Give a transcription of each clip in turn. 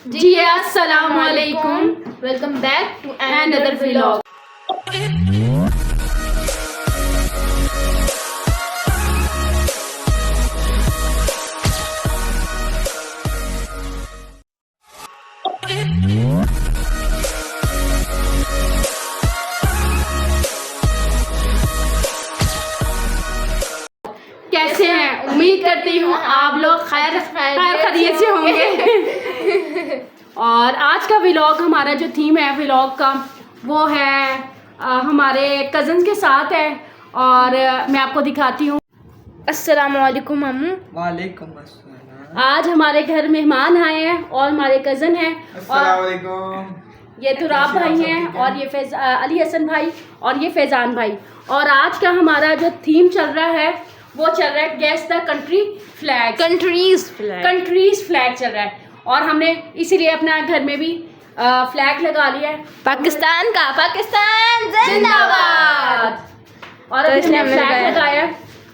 जी अस्सलाम वालेकुम, welcome back to another vlog। कैसे हैं? उम्मीद करती हूँ आप लोग खैर खैरियत से होंगे। और आज का व्लॉग हमारा जो थीम है व्लॉग का वो है हमारे कज़न्स के साथ है और मैं आपको दिखाती हूँ। अस्सलाम वालेकुम अम्मू। वालेकुम अस्सलाम। आज हमारे घर मेहमान आए हैं और हमारे कज़न हैं अस्सलाम और वालेकुम। ये तुराब भाई हैं और ये अली हसन भाई और ये फैज़ान भाई। और आज का हमारा जो थीम चल रहा है वो चल रहा है guess the country flag, countries flag चल रहा है। और हमने इसीलिए अपना घर में भी फ्लैग लगा लिया है पाकिस्तान का, पाकिस्तान जिंदाबाद। और तो इसलिए हमने हमने फ्लैग लगाया। लगाया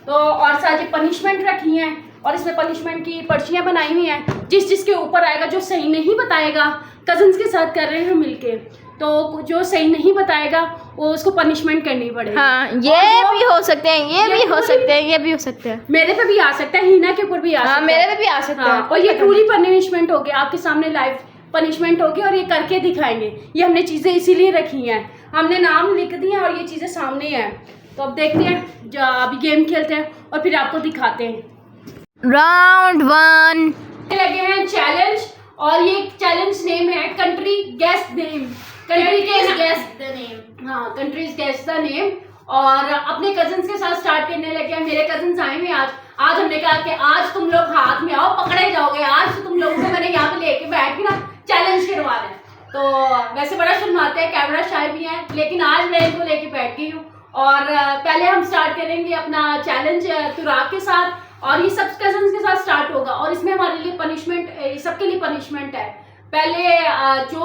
तो और साथ ही पनिशमेंट रखी हैं और इसमें पनिशमेंट की पर्चियाँ बनाई हुई हैं। जिसके ऊपर आएगा, जो सही नहीं बताएगा, कजन्स के साथ कर रहे हैं मिलके, तो जो सही नहीं बताएगा वो उसको पनिशमेंट करनी पड़ेगी। हाँ, ये भी हो सकते हैं, ये भी हो सकते हैं, ये भी हो सकते हैं। मेरे पे भी आ सकता है, हीना के ऊपर भी आ सकता है। मेरे पे भी आ सकता है। और ये ट्रूली पनिशमेंट होगी, आपके सामने लाइव पनिशमेंट होगी और ये करके दिखाएंगे। ये हमने चीज़ें इसीलिए रखी हैं, हमने नाम लिख दिए और ये चीज़ें सामने हैं। तो अब देखते हैं, जो अभी गेम खेलते हैं और फिर आपको दिखाते हैं। राउंड 1 लगे हैं चैलेंज और ये चैलेंज नेम है country guess name, countries guess the name. हाँ, कंट्रीज गेस द नेम। और अपने कजन्स के साथ स्टार्ट करने लगे हैं। मेरे कजन्स आए हुए आज हमने कहा कि आज तुम लोग हाथ में आओ, पकड़े जाओगे। आज तो तुम लोगों को मैंने यहाँ पे लेके बैठ के ना चैलेंज करवाना है। तो वैसे बड़ा शर्माते हैं, कैमरा शाय भी हैं, लेकिन आज मैं इनको लेके बैठ गई हूँ। और पहले हम स्टार्ट करेंगे अपना चैलेंज तुराब के साथ और ये सब कजन्स के साथ स्टार्ट होगा। और इसमें हमारे लिए पनिशमेंट, सबके लिए पनिशमेंट है। पहले जो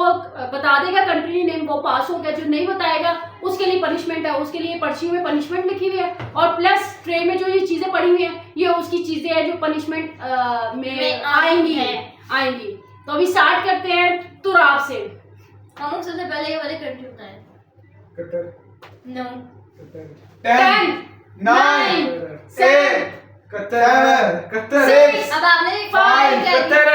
बता देगा कंट्री नेम वो पास हो गया, जो नहीं बताएगा उसके लिए पनिशमेंट है। उसके लिए पर्ची में पनिशमेंट लिखी हुई है और प्लस ट्रे में जो ये चीज़ें पड़ी हुई हैं ये उसकी चीज़ें हैं जो पनिशमेंट में आएंगी। तो अभी स्टार्ट करते हैं तुराब से। हम सबसे पहले ये वाले कंट्री बताएं। कतर 9 10 9 7 कतर 6 अब आपने 5 कतर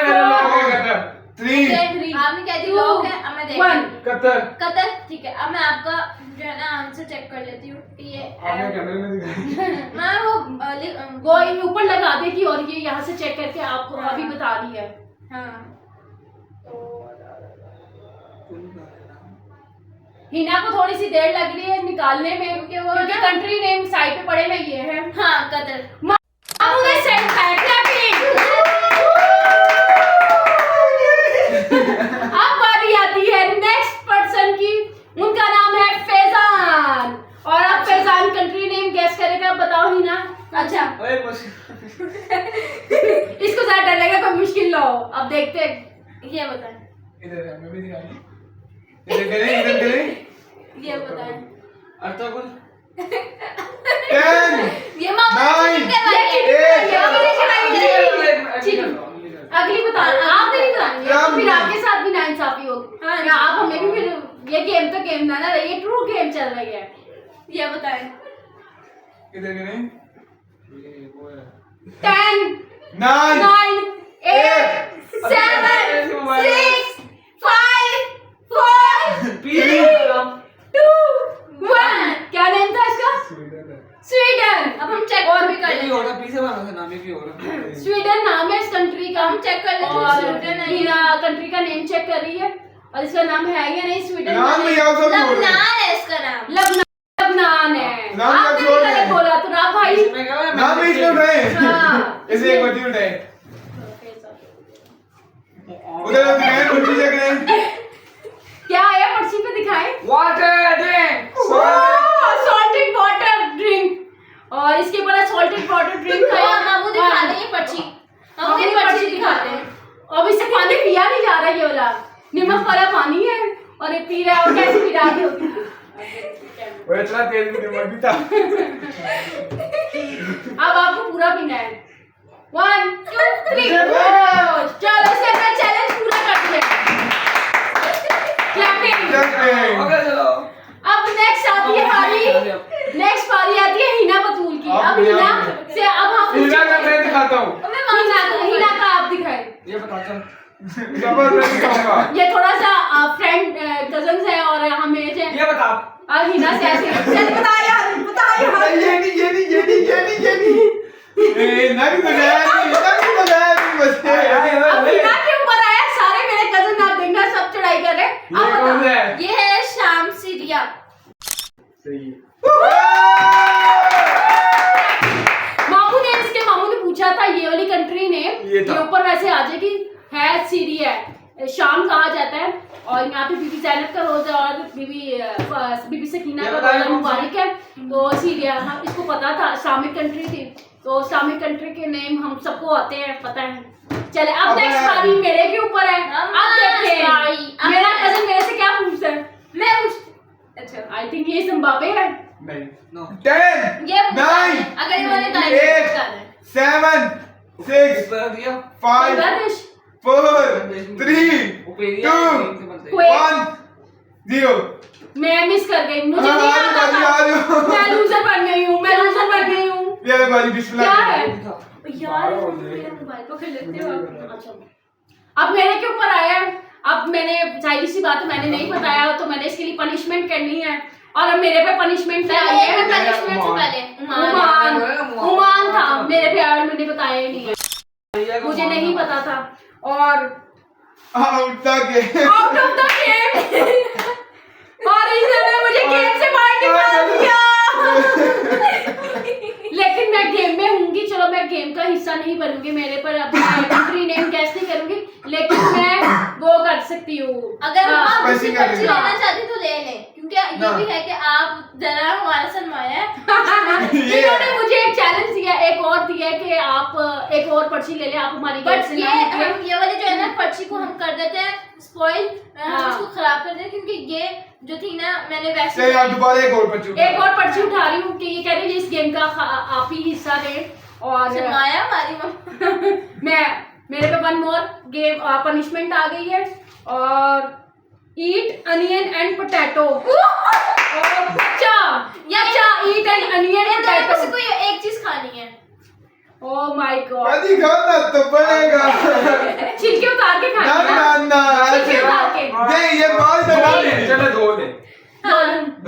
3 आपने क्या दी? लॉक है। अब मैं देखती 1 हूँ। कतर। कतर, ठीक है। अब मैं आपका जो है ना आंसर चेक कर लेती हूँ। ये आपने कैमरे में दिखाई। मैं वो ऊपर लगा देगी और ये यहाँ से चेक करके आपको अभी बता रही है। हाँ, हिना को थोड़ी सी देर लग रही है निकालने में क्योंकि कंट्री नेम साइड पे पड़े हुए ये है। हाँ, कतर। मामू ने सेट अब बारी आती है नेक्स्ट पर्सन की, उनका नाम है फैजान। और अब फैजान कंट्री नेम गेस करेगा। बताओ हिना। अच्छा, इसको ज्यादा डर लगेगा, कोई मुश्किल लो। अब देखते हैं, ये बताएं। इधर है, मैं भी दिखाऊं। इधर करें। ये बताएं। अर्ताकुल 10 ये मामा 9 ठीक है, अगली बता। आप नहीं बताएंगे तो फिर आपके साथ भी नाइंसाफी होगी। हाँ, आप हमें भी फिर ये गेम तो गेम ना, ये ट्रू गेम चल रही है। ये बताएं। इधर करें। 10 9 9 8 7 6 5 4 3 2 1। क्या नेम था इसका? स्वीडन। अब हम चेक और भी कर लेंगे। होगा पीछे वाला का नाम भी होगा। स्वीडन नाम है इस कंट्री का। हम चेक कर लेते हैं। और स्वीडन है, हीरा कंट्री का नेम चेक कर रही है और इसका नाम है या नहीं। स्वीडन नाम भी याद हो लबनान है इसका नाम। लबनान है। नाम आपने याद भी गलत बोला तो ना भाई। नाम ही इसमें उठाए। हाँ, इसे एक बार उठाए। उधर आप दिखाएं, पर्ची चेक करें। क्या आया पर्ची पे दिखाएं? Water drink. Salted water drink. और इसके ऊपर सॉल्टेड वाटर ड्रिंक है। मामू दिखा देंगे पर्ची। हम ये पर्ची दिखाते हैं। अब इससे पानी पिया नहीं जा रहा, ये वाला नमक वाला पानी है और ये पी रहा है। और कैसे पी रहा है? वो इतना तेल भी नमक भी था। अब आपको पूरा पीना है। 1 2 3 चलो, इससे अपना चैलेंज पूरा कर दिया। ओके चलो अब नेक्स्ट आती है बारी आती है हिना बतूल की। अब हिना से अब हम हिना का मैं दिखाता हूँ। हिना का आप दिखाए। ये बताता हूँ जबरदस्त दिखाऊंगा। ये थोड़ा सा फ्रेंड कजन्स है और हम एज है। ये बता अब हिना से ऐसे चल बता यार ये नहीं नहीं बजाया बस अब हिना के ऊपर आया। सारे मेरे कजन आप देखना सब चढ़ाई कर रहे हैं। ये कौन है? ये है शाम सीरिया। सही है। मामू ने पूछा था ये वाली कंट्री ने ये था। ये ऊपर वैसे आ जाएगी है सीरिया है। शाम कहा जाता है और यहाँ पे बीबी ज़ैनब का रोज़ा और बीबी सकीना का रोज़ा मुबारक है। तो सीरिया हाँ इसको पता था इस्लामिक कंट्री थी। तो इस्लामिक कंट्री के नेम हम सबको आते हैं पता है। चले अब नेक्स्ट बारी मेरे के ऊपर है। अब देखते हैं मेरा कजन मेरे से क्या पूछता है। मैं अच्छा आई थिंक ये जिम्बाब्वे है। नहीं 10 ये 9 अगर ये मैंने 8 7 6 5 बांग्लादेश 4 3 2 1 0 मैं मिस कर गई। मुझे नहीं आता था। मैं लूजर बन गई हूँ। ये बाजी बिस्मिल्लाह क्या है यार मेरा मोबाइल पकड़ लेते हो आप। अच्छा अब मेरे के ऊपर आया है। अब मैंने जाहिर सी बात है मैंने नहीं बताया तो मैंने इसके लिए पनिशमेंट करनी है और अब मेरे पे पनिशमेंट आई है। पनिशमेंट से पहले उमान था मेरे पे और मैंने बताया ही नहीं है। मुझे नहीं पता था और आउट ऑफ द गेम और इसने मुझे गेम से बाहर निकाल दिया। लेकिन मैं गेम में होंगी। चलो मैं गेम का हिस्सा नहीं बनूंगी। मेरे पर अपना कंट्री नेम गैस नहीं करूंगी लेकिन मैं वो कर सकती हूँ। अगर आप पैसे किसी का पर्ची लेना। लेना चाहती तो ले लें क्योंकि ये भी है कि आप जरा हमारा सनमाया है। इन्होंने मुझे एक चैलेंज दिया एक और दिया कि आप एक और पर्ची ले लें आप हमारी गेम बट से ये ना निकले। ये वाले जो है ना पर्ची को हम कर देते हैं स्पॉइल। हम इसको खराब कर देते हैं क्योंकि ये जो थी ना मैंने वैसे चलिए आप दोबारा एक और पर्ची एक और पर्ची उठा रही हूँ कि ये कह रही है इस गेम का आप ही हिस्सा लें और सनमाया हमारी मैं मेरे पे वन मोर गेम पनिशमेंट आ गई है और eat onion and potato. Eat and onion potato. किसी को ये एक चीज खानी है। ओह माय गॉड कभी खाना तो पड़ेगा। छिलके उतार के खाना ना छिलके उतार के दे ये बाल तो डाल दे। चलो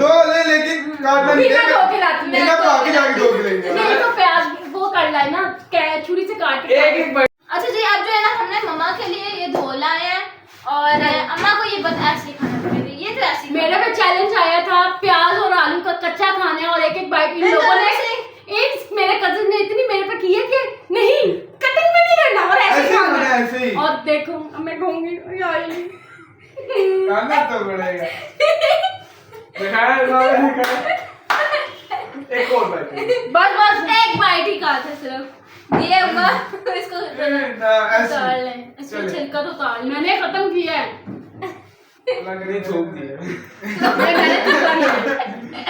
दो ले लेकिन काटना नहीं बिना धो के लाती हूँ। बिना धो के जाके धो के लेंगे। नहीं तो प्याज वो कर लाए ना छुरी से काट के एक अच्छा जी अब जो है ना हमने मम्मा के लिए ये धो लाए हैं और अम्मा को ये बता ऐसे खाना पड़ेगा। ये तो ऐसे मेरे पे चैलेंज आया था प्याज और आलू का कच्चा खाना है और एक एक बाइट इन लोगों ने एक मेरे कजिन ने इतनी मेरे पे की है कि नहीं कटिंग में नहीं करना और ऐसे खाना है। ऐसे ही और देखो अब मैं कहूंगी यार खाना तो पड़ेगा। दिखाया एक और बात बस एक बाइट ही खा था सिर्फ ये अम्मा इसको उतार लें इसको चले। छिलका तो उतार लें। मैंने खत्म किया है। लग रही थूक दिया। मैंने खत्म किया है।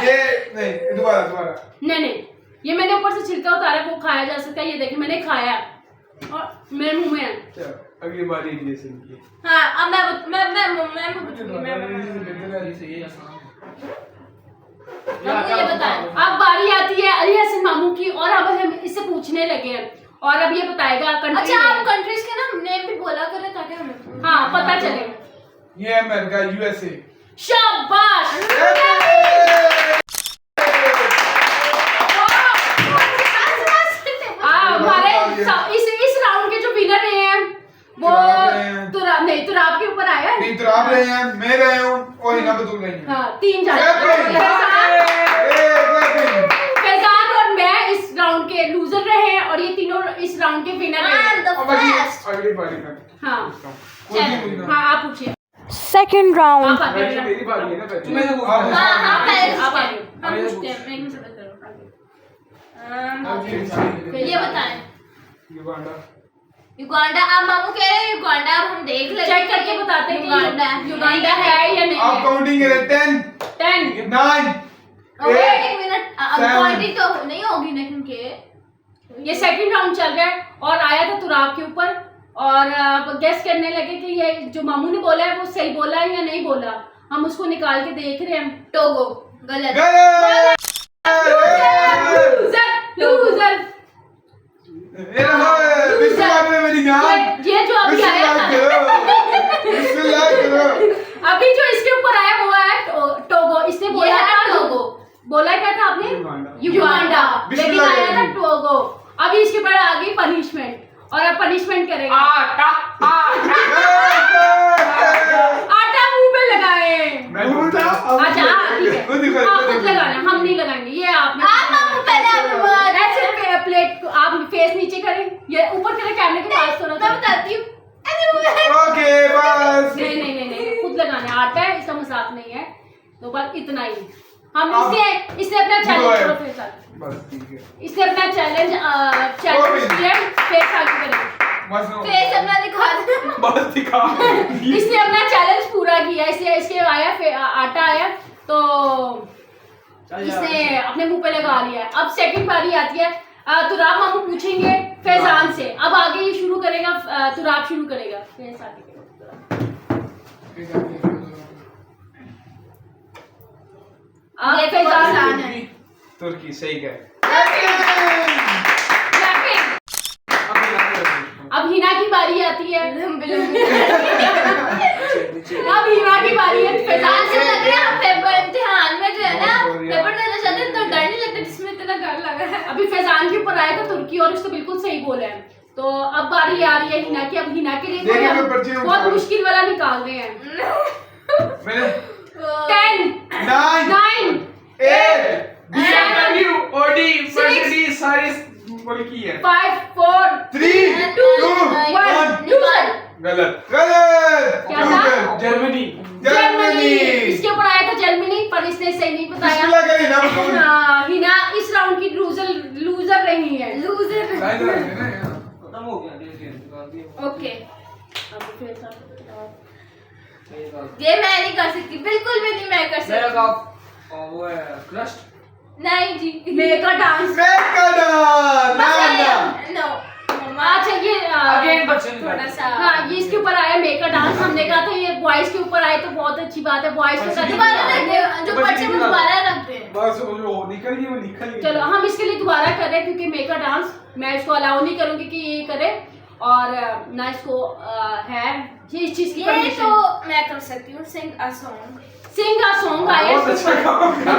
ये नहीं दोबारा नहीं ये मैंने ऊपर से छिलका उतारा वो खाया जा सकता है। ये देखिए मैंने खाया और मेरे मुंह में है। चलो अगली बारी ये सुन की हाँ अब मैं पूछूंगी मैं ये बताएं। अब बारी आती है अली हसन मामू की और अब हम इससे पूछने लगे हैं और अब ये बताएगा कंट्री। अच्छा आप कंट्रीज के ना नेम भी बोला करें ताकि हमें हाँ पता चले। ये अमेरिका यूएसए। शाबाश हमारे इस राउंड के जो विनर रहे हैं वो तुराब के ऊपर आया है। नहीं तो आप रहे हैं मैं रहे हूँ और हिना बतूल रही हैं। हाँ 3 जाने फैजान और मैं इस राउंड के लूजर रहे हैं और ये तीनों इस राउंड के विनर रहे हैं। अगली बारी में हाँ कोई भी पूछना। हाँ आप पूछिए। सेकंड राउंड आप आगे वैसे मेरी बारी है ना पहले। हाँ पहले आप आगे। हम पूछते हैं मैं इनसे बता रहा हूँ। ये बताएं युगांडा आप मामू कह रहे हैं युगांडा अब हम देख लेते चेक करके बताते हैं युगांडा युगांडा है या नहीं आप है। काउंटिंग करें 10 10 9 एक मिनट अब seven. क्वांटिटी तो नहीं होगी ना क्योंकि ये सेकंड राउंड चल रहा है और आया था तुराब के ऊपर और अब गेस करने लगे कि ये जो मामू ने बोला है वो सही बोला है या नहीं बोला। हम उसको निकाल के देख रहे हैं। टोगो गलत। गलत। लूजर बिस्मिल्लाह करो मेरी जान। ये जो अभी आया था, बिस्मिल्लाह करो। अभी जो इसके ऊपर आया वो है टोगो। इसने बोला था टोगो, बोला क्या था आपने? युगांडा, लेकिन आया था टोगो। अभी इसके ऊपर आ गई पनिशमेंट, और अब पनिशमेंट करेगा। आटा आटा मुंह पे लगाए। अच्छा ठीक है, खुद आप खुद लगाना, हम नहीं लगाएंगे। ये आपने ऐसे प्लेट आप फेस नीचे करें, ये ऊपर करें कैमरे के पास थोड़ा। मैं बताती हूँ। ओके बस। नहीं, खुद लगाना है। आटा है, इसका मजाक नहीं है। तो बस इतना ही। हम इससे अपना चैलेंज बस ठीक है। इससे अपना चैलेंज फेस आगे करेंगे। फेस अपना दिखा दे। बस दिखा। इसने अपना चैलेंज पूरा किया। इसके आया आटा आया तो इसने अपने मुंह पे लगा लिया। अब सेकंड बारी आती है। तुराब मामू पूछेंगे फैजान से। अब आगे ये शुरू करेगा, तुराब शुरू करेगा। फेस आगे ये तो फैजान आसान है। तुर्की सही कह। अब हिना की बारी आती है। अब हिना की बारी है। फैजान ऐसे लग रहा है पेपर इम्तिहान में जो है ना पेपर देना चाहते हैं तो डर नहीं लगता जिसमें इतना डर लग रहा है। अभी फैजान के ऊपर आया था तुर्की और उसने बिल्कुल सही बोला है। तो अब बारी आ रही है हिना की। अब हिना के लिए देखिए मैं पर्ची में बहुत मुश्किल वाला निकाल रहे हैं। मैंने 10 9 9 8 BMW Audi Mercedes सारी मुल्की है। 5 4 3 2 1 गलत। क्या था? जर्मनी। जर्मनी। इसके ऊपर आया था जर्मनी, पर इसने सही नहीं बताया। बिस्मिल्लाह करें ना बताओ। हाँ, हिना इस राउंड की लूजर रही है। खत्म हो गया। ओके। ये मैं नहीं कर सकती, बिल्कुल भी नहीं मैं कर सकती। वो है क्रस्ट। नहीं जी। मेका डांस। नो अच्छा ये अगेन बच्चन थोड़ा सा हाँ, ये इसके ऊपर आया मेका डांस। हमने कहा था ये बॉयज के ऊपर आए तो बहुत अच्छी बात है। बॉयज के साथ दोबारा रखते हैं, जो बच्चे में दोबारा रखते हैं। बस वो निकल गई, वो निकल गई। चलो हम इसके लिए दोबारा कर रहे हैं क्योंकि मेका डांस मैं इसको अलाउ नहीं करूंगी कि ये करे, और ना इसको है ये इस चीज की ये परमिशन। तो मैं कर सकती हूँ। सिंग अ सॉन्ग आया। बहुत अच्छा काम किया।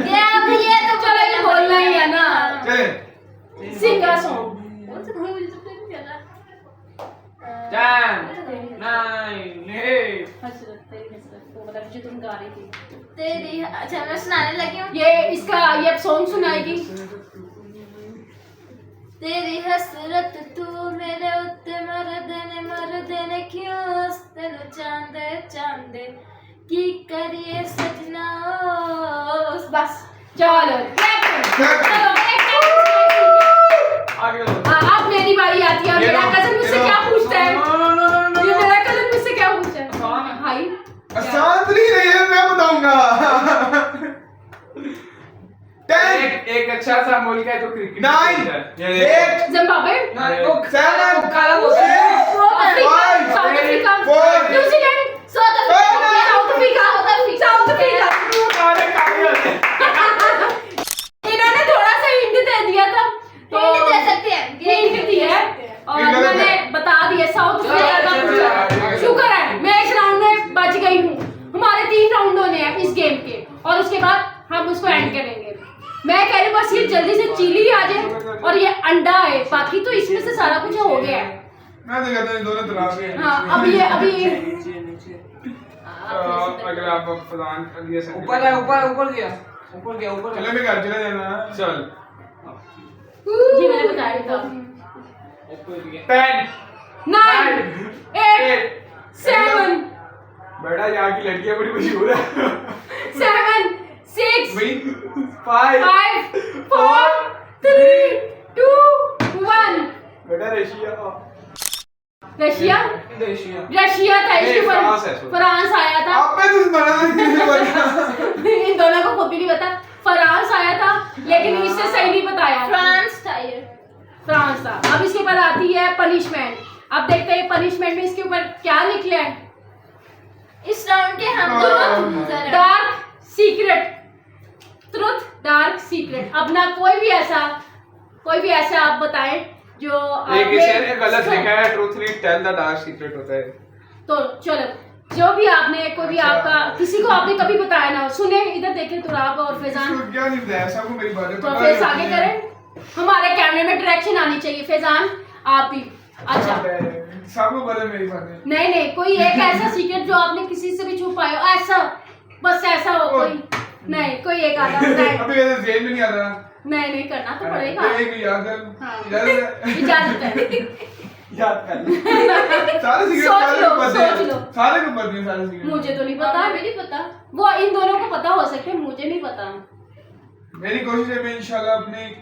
ये अब ये तो चलो ये बोलना ही है ना। चलें। सिंग अ सॉन्ग। कौन सा मुझे तो नहीं पता। 10 9 8 तो मतलब जो तुम गा रही थी तेरी अच्छा मैं सुनाने लगी हूँ। ये अब सॉन्ग सुनाएगी। तेरी हसरत तू मेरे उत्ते मर देने क्यों तेनु चांदे चांदे की करिए सजना। बस चलो आगे लो। अब मेरी बारी आती है। मेरा कजन मुझसे क्या पूछता है? ये मेरा कजन मुझसे क्या पूछता है? आसान है। भाई आसान तो नहीं है, मैं बताऊंगा। 10 एक अच्छा सा मुल्क है जो क्रिकेट 9 8 जिम्बाब्वे, 7 काला बोलते हैं। Africa, south Africa, 4 New Zealand, south Africa काले काले होते हैं। इन्होंने थोड़ा सा हिंट दे दिया था तो हिंट दे सकते हैं। हिंट दिया है और हिंट दे मैंने बता दिया साउथ अफ्रीका का पूछा। शुक्र है मैं इस राउंड में बच गई हूँ। हमारे 3 राउंड होने हैं इस गेम के और उसके बाद हम उसको एंड करेंगे। मैं कह रही हूँ बस ये जल्दी से चिली आ जाए और ये अंडा है, बाकी तो इसमें से सारा कुछ हो गया है। मैं तो कहता हूँ दोनों तरफ से। हाँ अभी अगर आप प्रदान कर दिए सकते ऊपर है, ऊपर गया। चलो मैं घर चले जाना। चल जी मैंने बताया था। 10 9 8 7 बेटा यहाँ की लड़कियाँ बड़ी मशहूर है। 7 6 5 5 4 3 2 1। बेटा रशिया था इसके ऊपर। फ्रांस है, फ्रांस आया था। आप पे तो सुना इन दोनों को खुद भी नहीं पता। फ्रांस आया था लेकिन इससे सही नहीं बताया। फ्रांस था ये। फ्रांस था। अब इसके बाद आती है पनिशमेंट। अब देखते हैं पनिशमेंट में इसके ऊपर क्या निकला है। इस राउंड के हम दोनों dark secret, truth dark secret. अब ना कोई भी ऐसा आप बताएं जो एक इसे ने गलत लिखा है, ट्रूथली टेल द डार्क सीक्रेट होता है। तो चलो, जो भी आपने कोई भी आपका किसी को आपने कभी बताया ना हो, सुने इधर देखें तुराब और फैजान, इसको क्या नहीं बताया, सबको मेरी बातें तो पता फेस है। आगे करें, हमारे कैमरे में डायरेक्शन आनी चाहिए। फैजान आप भी, अच्छा सबको पता है मेरी बातें। नहीं कोई एक ऐसा सीक्रेट जो आपने किसी से भी छुपाया हो, ऐसा बस ऐसा हो कोई, नहीं कोई एक आधा बताए। अभी ऐसे जेल में नहीं आता। नहीं करना तो पड़ेगा। एक भी याद कर। हाँ। इजाजत है। इजाजत है। याद कर सारे सीक्रेट सोच सारे लो, को पता है। सोच लो। सारे को पता है सारे सीक्रेट। मुझे तो नहीं पता, मुझे नहीं पता। वो इन दोनों को पता हो सकते हैं, मुझे नहीं पता। मेरी कोशिश है, मैं इंशाल्लाह अपनी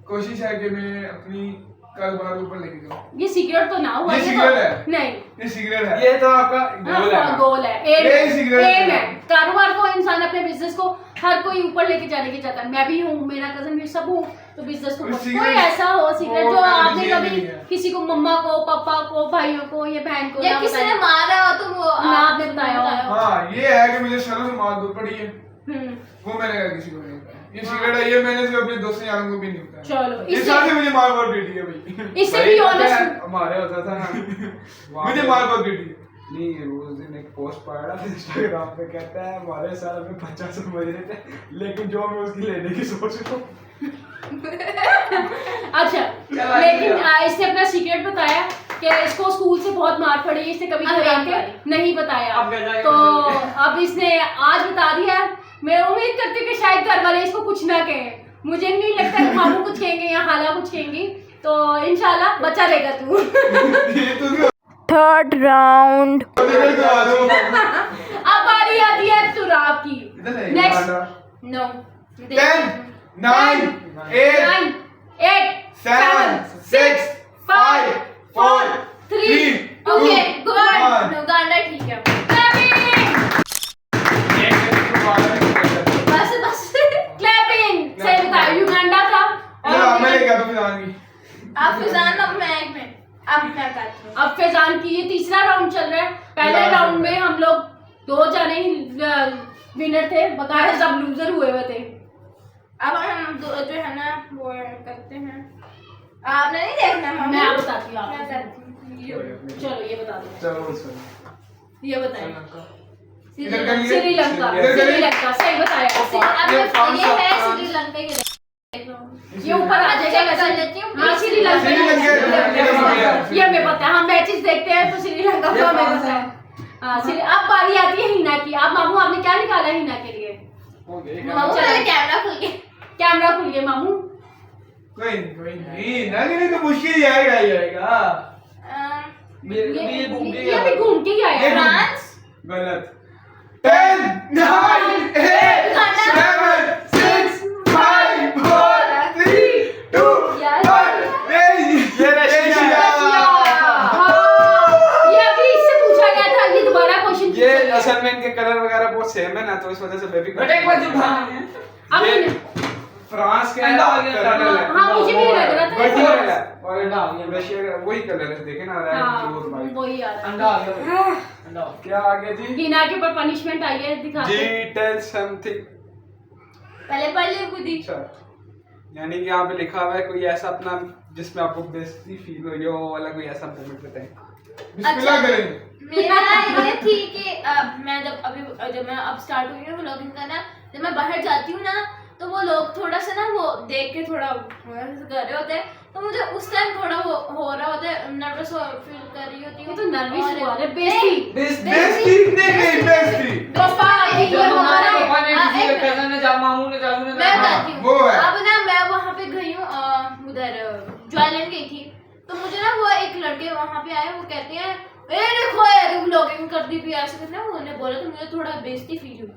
कोशिश है कि मैं अपनी कारोबार ऊपर लेके जाऊं। ये सीक्रेट तो ना हुआ, ये तो सीक्रेट है। नहीं, ये सीक्रेट है। ये तो आपका गोल है। गोल है, ये secret एम है। है। कारोबार को, इंसान अपने बिजनेस को हर कोई ऊपर लेके जाने की चाहता है। मैं भी हूँ, मेरा कजन भी, सब हूँ, तो बिजनेस को कोई कोई secret ऐसा हो सीक्रेट वो जो मैं आपने नहीं कभी है। किसी को, मम्मा को, पापा को, भाइयों को या बहन को या ना किसी ने बताया। मारा हो तो वो ना आपने बताया हो। हाँ, ये है कि मुझे शर्म से मार दूर पड़ी है, हम्म, वो मैंने कहा किसी को नहीं बताया। ये सीक्रेट है, ये मैंने सिर्फ अपने दोस्तों यारों को भी नहीं बताया। चलो, ये इससे साथ ही मुझे मार बहुत पीटी है भाई। इससे भाई भी पता ऑनेस्ट। है, हमारे होता था ना वहाँ मुझे पे- मार बहुत पीटी है। नहीं, वो उस दिन एक पोस्ट पड़ा था इंस्टाग्राम पे, कहता है हमारे साल में 50 समझ रहे थे, लेकिन जो मैं उसकी लेने की सोच रहा हूँ। अच्छा, लेकिन इसने अपना सीक्रेट बताया कि इसको स्कूल से बहुत मार पड़ी, इसने कभी अब घर क्या आके नहीं बताया। अब क्या तो अब इसने आज बता दिया। मैं उम्मीद करती हूँ कि शायद घर वाले इसको कुछ ना कहें। मुझे नहीं लगता कि मामू कुछ कहेंगे या खाला कुछ कहेंगी, तो इंशाल्लाह बचा रहेगा तू। ये तो थर्ड राउंड। अब बारी आती है तुराब की। Next, no 10 9 8 9 8 7 6 5 4 3 okay 2 good. 1 Uganda ठीक है। क्लैपिंग, बस बस क्लैपिंग। सही बताया, युगांडा था। चलो मैं लेके आता हूं फिर आप फिजान, अब मैं एक मिनट, अब मैं करती हूँ। अब फैजान की, ये तीसरा राउंड चल रहा है। पहले लास्ट राउंड राउंड में हम लोग 2 जाने ही विनर थे, बकाया सब लूजर हुए थे। अब हम जो है ना वो करते हैं। आपने नहीं देखना मामू। मैं आप बताती हूँ मैं आपको। करती हूँ। चलो ये बता दो, चलो ये बताएं। इधर कर लिए। श्रीलंका, इधर कर लिए। श्रीलंका सही बताया। अब ये ये कौन सा- है श्रीलंका के, देख लो। ये ऊपर आ जाएगा चेक वैसे। कर लेती हूँ। हाँ, श्रीलंका श्रीलंका। ये हमें पता है, हम मैचेस देखते हैं तो श्रीलंका ये का हमें कौन पता सा? है। हाँ, अब बारी आती है हिना की। अब मामू आपने क्या निकाला है हिना के लिए? मामू मेरा कैमरा खुल गया। कैमरा खुल गया मामू। कोई नहीं नहीं तो मुश्किल ही आएगा ही आएगा। ये भी घूम के ही आया ये है। फ्रांस। गलत। 10 9 8 7 6 5 4 3 2 1 ये रशिया। ये अभी इससे पूछा गया था, ये दोबारा क्वेश्चन ये असल में इनके कलर वगैरह बहुत सेम है ना, तो इस वजह से बेबी अब ये इन्हें- फ्रांस के अंडा आ गया, कलर है। हाँ, मुझे भी लग रहा था वही ऐसा। कलर है, और रशिया का वही कलर है, देखे ना, रेड हाँ, ब्लू और व्हाइट। वही आ रहा है। क्या आ गया जी? हिना के ऊपर पनिशमेंट आई है, दिखा जी दो। Tell something. पहले पढ़ ले खुद ही। अच्छा, यानी कि यहाँ पे लिखा हुआ है कोई ऐसा अपना जिसमें आपको बेइज्जती फील हो, वो वाला कोई ऐसा मोमेंट बताएं। बिस्मिल्लाह करेंगे। मेरा ये थी कि मैं जब मैं अब स्टार्ट हुई ना व्लॉगिंग करना, जब मैं बाहर जाती हूँ ना तो वो लोग थोड़ा सा ना वो देख के थोड़ा कर रहे होते हैं, तो मुझे उस टाइम थोड़ा वो हो रहा होता है, नर्वस फील कर रही होती ये हूँ। तो नर्वस और- हुआ है, बेइज्जती। बेस्टी नहीं बेस्टी। पापा, ये हमारा मैं बताती हूँ। वो है। अब ना मैं वहाँ पे गई हूँ, उधर ज्वाइलैंड गई थी, तो मुझे ना वो एक लड़के वहाँ पे आए, वो कहते हैं ए देखो यार व्लॉगिंग कर दी भी ऐसे करना, उन्होंने बोला तो मुझे थोड़ा बेइज्जती फील हुई।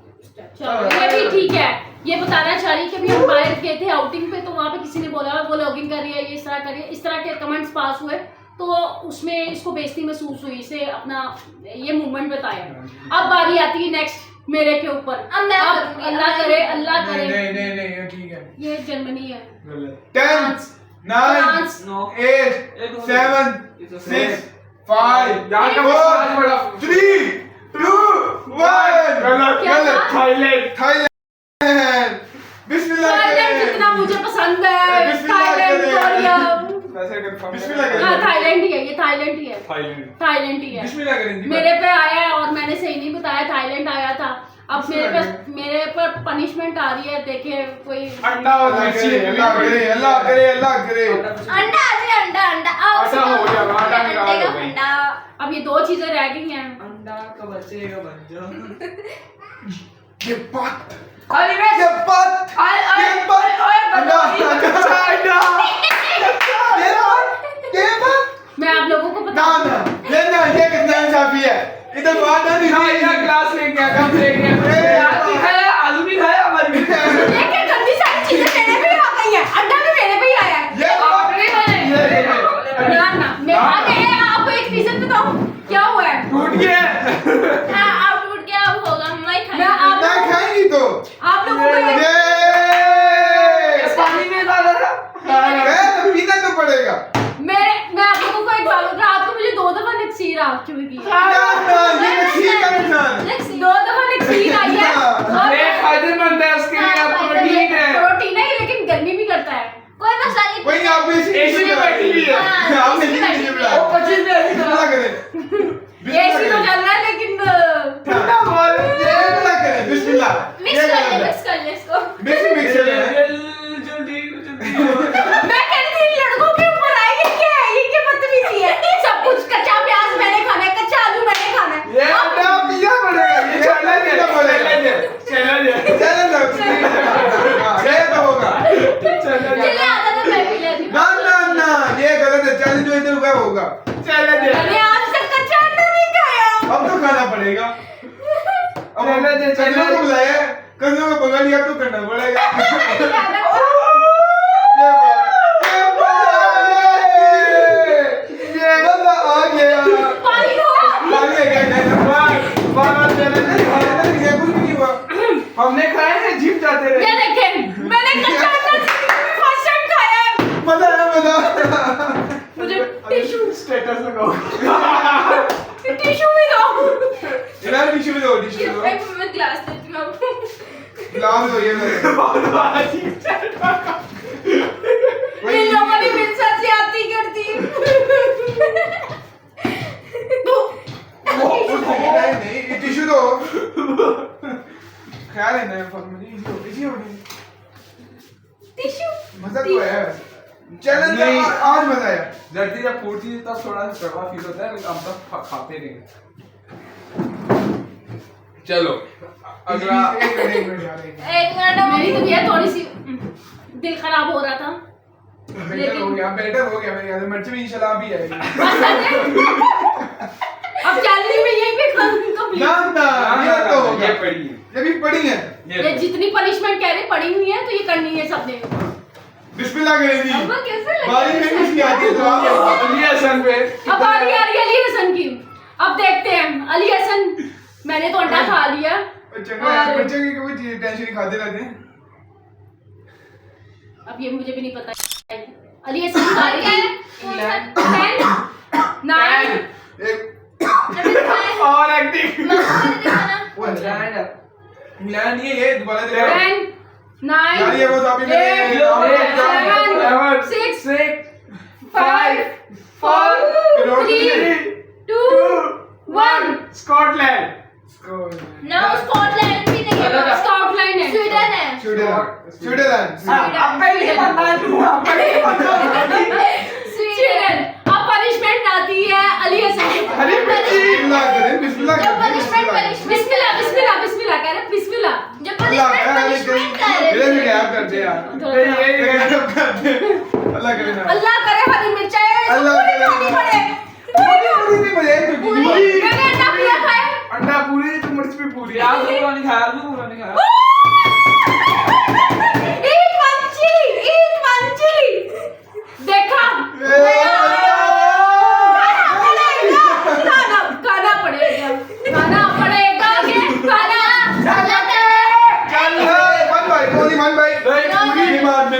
चलो ये भी ठीक है। ये बताना चाह रही कि भी हम बाहर गए थे आउटिंग पे, तो वहाँ पे किसी ने बोला वो लॉगिन कर रही है, ये इस तरह कर रही है, इस तरह के कमेंट्स पास हुए, तो उसमें इसको बेइज्जती महसूस हुई, इसे अपना ये मूवमेंट बताया। अब बारी आती है नेक्स्ट मेरे के ऊपर। अब मैं करूंगी। अल्लाह करे, अल्लाह करे। नहीं ये ठीक है। ये जर्मनी है। 10 9 फ्रांस। 8 7 6 5 यहाँ का बस आज बड़ा 3 2 1 गलत क्या गलत था? थाईलैंड थाईलैंड बिस्मिल्लाह थाईलैंड करें जितना मुझे पसंद है, बिस्मिल्लाह थाईलैंड, करें। कोरिया। कैसे कंफर्म बिस्मिल्लाह करें। हाँ, थाईलैंड ही है, ये थाईलैंड ही है, थाईलैंड थाईलैंड ही है। बिस्मिल्लाह करें जी। मेरे पे आया है और मैंने सही नहीं बताया, थाईलैंड आया था। अब मेरे पर पनिशमेंट आ रही है, देखिए कोई अंडा और अल्लाह मिर्ची करे अल्लाह करे अल्लाह करे अल्लाह करे। अंडा आ जाए, अंडा अंडा आओ आटा हो गया, आटा अंडे निकाल का दो भाई। अंडा। अब ये 2 चीजें रह गई हैं। अंडा का बचेगा बन जाओ। ये बात और ये ये बात ये बात अंडा अंडा ये बात मैं आप लोगों को ना बता ना ये कितना इंसाफी है। इधर बात ना ना नहीं इधर ग्लास लेके आ कम लेके आ नहीं खाया आलू भी खाया हमारी ये क्या गंदी सारी चीजें मेरे पे ही आ गई हैं। अंडा भी मेरे पे ही आया है। ये आपने बनाई ना ना मैं आपको एक रीजन बताऊं क्या हुआ है। टूट गया हाँ अब टूट गया, अब होगा मैं मैं आप मैं खाएंगी तो आप लोगों को ये पानी में डाला था पीना तो पड़ेगा। मैं आप लोगों को एक बात बता, रात को मुझे 2 दफा नक्सीर आ चुकी है। ये मछली का नुकसान 2 दफा नक्सीर आई है। ये फायदेमंद है उसके लिए आपको ठीक है प्रोटीन है लेकिन गर्मी भी करता है। कोई मसला नहीं। वही आप एसी में बैठी हुई है। हाँ, आपने एसी में नीचे बैठी बुलाया। वो 25 में ऐसी बिस्मिल्लाह करें ये एसी तो चल रहा है लेकिन ठंडा बोल बिस्मिल्लाह करें बिस्मिल्लाह मिक्स ये कर ले, गलत है। मिक्स कर ले इसको। मिक्स है जल्दी मैं कहती थी लड़कों के ऊपर आई है क्या है, ये क्या बदतमीजी है। सब कुछ कच्चा प्याज मैंने खाना है, कच्चा आलू मैंने खाना है। ये अंडा पीना पड़ेगा ये चैलेंज पीना पड़ेगा है चैलेंज है चैलेंज ये तो होगा चले आता था मैं भी लेती। ना ना ना ये गलत है। चैलेंज जो इधर हुआ होगा चैलेंज है मैंने आज तक कच्चा अंडा नहीं खाया। अब तो खाना पड़ेगा। अब चैलेंज है, कजनों को चैलेंज। बुलाया कजनों को बगा लिया तो करना पड़ेगा। ये बंदा आ गया पानी दो। पानी लेके आया बार चैलेंज ये कुछ भी नहीं हुआ। हमने खाए हैं जिम जाते ये रहे देखें मैंने कच्चा अंडा जिंदगी में फर्स्ट टाइम खाया है। मजा आया मजा। मुझे टिश्यू स्टेटस लगाओ टिश्यू भी दो। इधर टिश्यू दो टिश्यू दो एक मैं ग्लास देती हूँ आपको। गिलास दो ये लो। इन लोगों ने मेरे साथ ज्यादती कर दी। नहीं टिश्यू दो। ख्याल है ना फक मुझे इजी हो गई। टिश्यू मजा तो आया चैलेंज नहीं। आज मजा आया। जल्दी जब फूटती है तब थोड़ा सा कड़वा फील होता है लेकिन हम तब खाते नहीं चलो अगला एक मिनट यार एक मिनट मेरी तबीयत थोड़ी सी दिल खराब हो रहा था। बेटर हो गया मेरे ख्याल से मिर्च भी इंशाल्लाह भी आएगी। अब चैलेंज में यही पे कंप्लीट। ना ना ये तो हो ये गया। पड़ी है ये भी पड़ी है। ये जितनी पनिशमेंट कह रहे पड़ी हुई है तो ये करनी है सबने। बिस्मिल्लाह करें जी। अब कैसे लग बारी में किसकी आती है तो आप अली हसन पे अब बारी आ रही है अली हसन की। अब देखते हैं अली हसन। मैंने तो अंडा खा लिया। चंगा है बच्चे की कोई चीज टेंशन नहीं खाते रहते हैं। अब ये मुझे भी नहीं पता। अली हसन खा रही है। 10 9 एक और एक्टिंग वो इंग्लैंड ये दोबारा दे 10 9 यार ये वो तो अभी मैंने 7 6 5 4 3 2 1 स्कॉटलैंड ना स्कॉटलैंड भी नहीं है, स्कॉटलैंड है। स्वीडन है। Sweden Sweden. अब पनिशमेंट आती है अली हसन के ऊपर। बिस्मिल्लाह करें बिस्मिल्लाह जब punishment बिस्मिल्लाह बिस्मिल्लाह बिस्मिल्लाह कह रहे बिस्मिल्लाह। जब punishment कर ये रहे क्या करते यार अल्लाह करे ना अल्लाह करे हरी मिर्चाई अल्लाह करे। खानी पड़े। पूरी भी मजे तो पूरी मैंने अंडा पूरा खाया। अंडा पूरी तो मिर्च भी पूरी आज पूरा नहीं खाया आज पूरा नहीं खाया Eat one chili देखा खाना पड़ेगा चल मन भाई कोनी मन भाई नहीं, पूरी मार में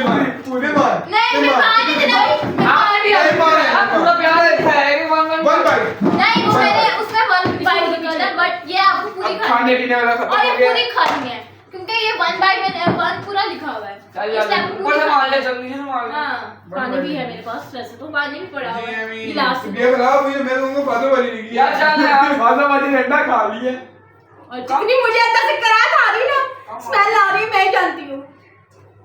पीने वाला खत्म और हो ये गया। पूरी खानी है क्योंकि ये 1 बाइट में 1 पूरा लिखा हुआ है। चल इसलिए यार आपको ऊपर से पूरी मार ले खानी है। जल्दी से मार ले। हाँ पानी भी है मेरे पास वैसे तो। पानी भी पड़ा हुआ है। गिलास ये खराब हुई है, मैंने उनको बातों वाली लिखी यार चल यार माजा माजी ठंडा खा ली है। और जितनी मुझे अंदर से कराहट आ रही ना, स्मेल आ रही है, मैं जानती हूँ।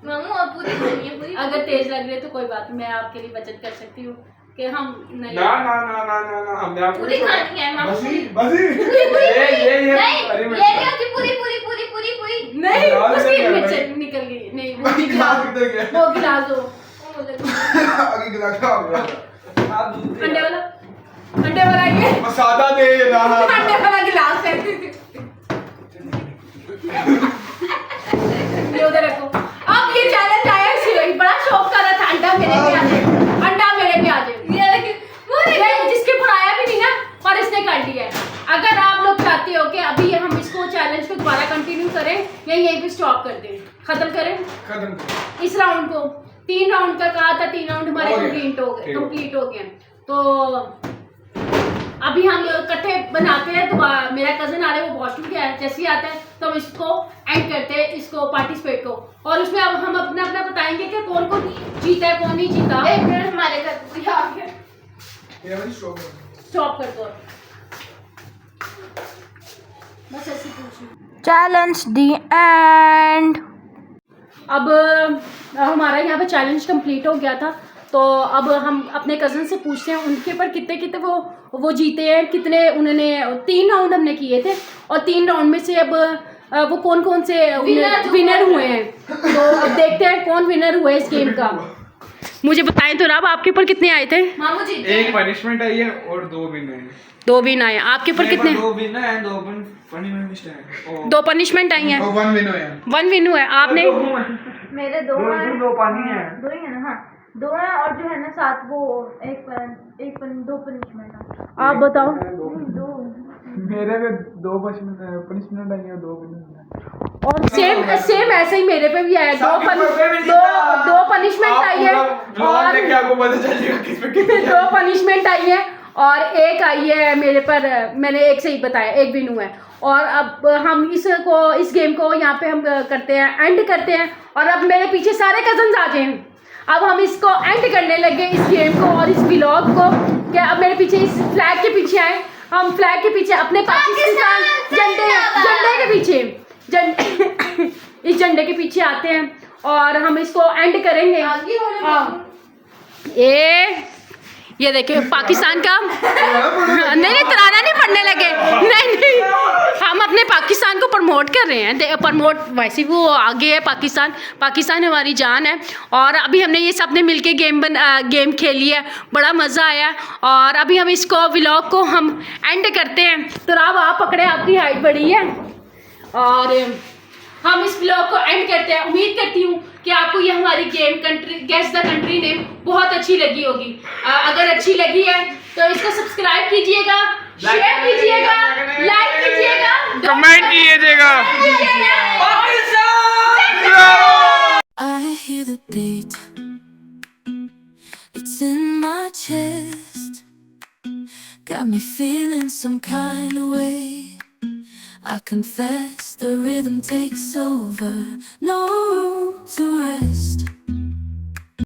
मामू अब पूरी खानी है पूरी। अगर तेज लग रही है तो कोई बात नहीं, मैं आपके लिए बचत कर सकती हूँ कि हम नहीं। ना ना ना ना ना ना हमने आपको पूरी खानी है मामू। बसी पूरी। बसी नहीं अरे ये नहीं होती पूरी पूरी पूरी पूरी पूरी। नहीं गिलास उसकी में क्या मिर्च है? निकल गई। नहीं वो भाई गिलास, गिलास किधर गया? वो गिलास दो। आगे गिलास का हो गया। आप दूध दे। अंडे वाला ये मसाला दे ना। अंडे वाला गिलास है। ये उधर रखो। अब ये चैलेंज आया इसलिए बड़ा शौक कर रहा था अंडा मेरे पे आ जाए, अंडा मेरे पे आ जाए। ये लेकिन वो जिसके पढ़ाया भी नहीं ना और इसने कर लिया है। अगर आप लोग चाहते हो कि अभी हम इसको चैलेंज को दोबारा कंटिन्यू करें या यहीं पे स्टॉप कर दें, खत्म करें खत्म। इस राउंड को। 3 राउंड का कहा था, 3 राउंड हमारे हो गया। कंप्लीट हो गए। तो अभी हम इकट्ठे बनाते हैं। तो मेरा कजन आ रहा है, वो वॉशरूम गया है, जैसे ही आता है तो हम इसको एंड करते हैं, इसको पार्टिसिपेट को। और उसमें अब हम अपना अपना बताएंगे कि कौन कौन जीता है कौन नहीं जीता। 1 मिनट हमारे घर पूरी आ गया। ये वाली स्टॉप कर। स्टॉप कर दो बस ऐसे पूछो। Challenge the and. अब हमारा यहाँ पे चैलेंज कंप्लीट हो गया था। तो अब हम अपने कज़न से पूछते हैं उनके पर कितने कितने वो जीते हैं, कितने उन्होंने। 3 राउंड हमने किए थे और 3 राउंड में से अब वो कौन कौन से विनर हुए हैं। तो अब देखते हैं कौन विनर हुए इस गेम का। मुझे बताएं तो अब आपके ऊपर कितने आए थे? मामू जी एक पनिशमेंट आई है और 2 विन है। 2 विन आए। आपके ऊपर कितने? 2 विन है 2 पनिशमेंट है। 2 पनिशमेंट आई हैं, और 1 विन हुआ है। 1 विन हुआ है। आपने? मेरे 2 हैं। 2 पानी है। 2 ही है ना। हाँ 2 हैं और जो है ना साथ वो 2 पनिशमेंट है। आप बताओ। 2 मेरे पे 2 पनिशमेंट आई है 2 विन है। और सेम ऐसे ही मेरे पे भी आया। 2 पनिशमेंट आई है और देखिए आपको पता चलेगा किस पे कितनी 2 पनिशमेंट आई है और 1 आई है मेरे पर। मैंने 1 सही बताया, 1 विन हुआ है। और अब हम इस गेम को यहाँ पे हम करते हैं, एंड करते हैं। और अब मेरे पीछे सारे कजन्स आ गए हैं। अब हम इसको एंड करने लगे इस गेम को और इस व्लॉग को। क्या अब मेरे पीछे इस फ्लैग के पीछे आए, हम फ्लैग के पीछे अपने पाकिस्तान झंडे के पीछे इस झंडे के पीछे आते हैं और हम इसको एंड करेंगे। हाँ। ये देखिए पाकिस्तान का नहीं तराना नहीं पढ़ने लगे। नहीं हम अपने पाकिस्तान को प्रमोट कर रहे हैं। प्रमोट वैसे वो आगे है। पाकिस्तान हमारी जान है। और अभी हमने ये सब ने मिलके गेम खेली है, बड़ा मज़ा आया। और अभी हम इसको व्लॉग को हम एंड करते हैं। तो अब आप पकड़े, आपकी हाइट बड़ी है और हम इस ब्लॉग को एंड करते हैं। उम्मीद करती हूँ कि आपको ये हमारी game guess the country name बहुत अच्छी लगी होगी। अगर अच्छी लगी है तो इसको सब्सक्राइब कीजिएगा, शेयर कीजिएगा, लाइक कीजिएगा, कमेंट कीजिएगा। I hear the beat, it's in my chest, got me feeling some kind of way. I confess the rhythm takes over, no room to rest.